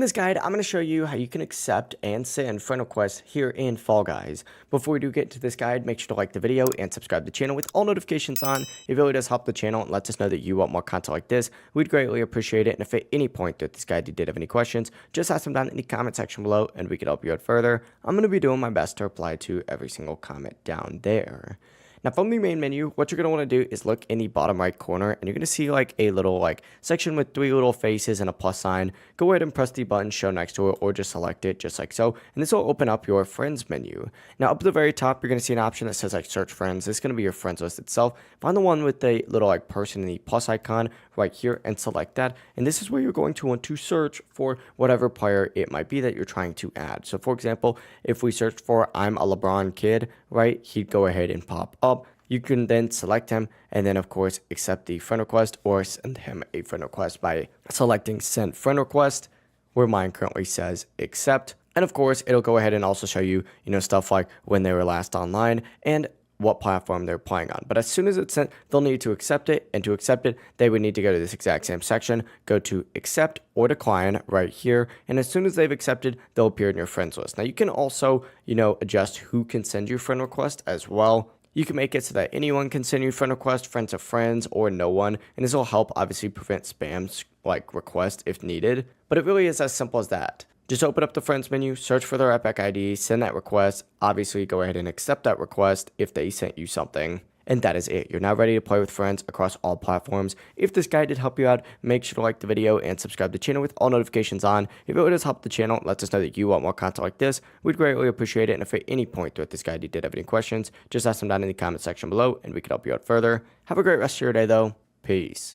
In this guide, I'm going to show you how you can accept and send friend requests here in Fall Guys. Before we do get to this guide, make sure to like the video and subscribe to the channel with all notifications on. It really does help the channel and lets us know that you want more content like this. We'd greatly appreciate it. And if at any point that this guide you did have any questions, just ask them down in the comment section below and we can help you out further. I'm going to be doing my best to reply to every single comment down there. Now from the main menu, what you're going to want to do is look in the bottom right corner and you're going to see like a little section with 3 little faces and a plus sign. Go ahead and press the button shown next to it or just select it just like so. And this will open up your friends menu. Now up at the very top, you're going to see an option that says search friends. This is going to be your friends list itself. Find the one with the little person in the plus icon right here and select that. And this is where you're going to want to search for whatever player it might be that you're trying to add. So for example, if we search for I'm a LeBron kid, right, he'd go ahead and pop up. You can then select him and then of course accept the friend request or send him a friend request by selecting send friend request, where mine currently says accept. And of course it'll go ahead and also show you, stuff like when they were last online and what platform they're playing on. But as soon as it's sent, they'll need to accept it, and to accept it, they would need to go to this exact same section, go to accept or decline right here, and as soon as they've accepted, they'll appear in your friends list. Now you can also, adjust who can send you friend request as well. You can make it so that anyone can send you friend request, friends of friends, or no one, and this will help obviously prevent spams requests if needed. But it really is as simple as that. Just open up the friends menu, search for their Epic ID, send that request, obviously go ahead and accept that request if they sent you something. And that is it. You're now ready to play with friends across all platforms. If this guide did help you out, make sure to like the video and subscribe to the channel with all notifications on. If it really does help the channel, it lets us know that you want more content like this. We'd greatly appreciate it. And if at any point throughout this guide you did have any questions, just ask them down in the comment section below and we can help you out further. Have a great rest of your day though. Peace.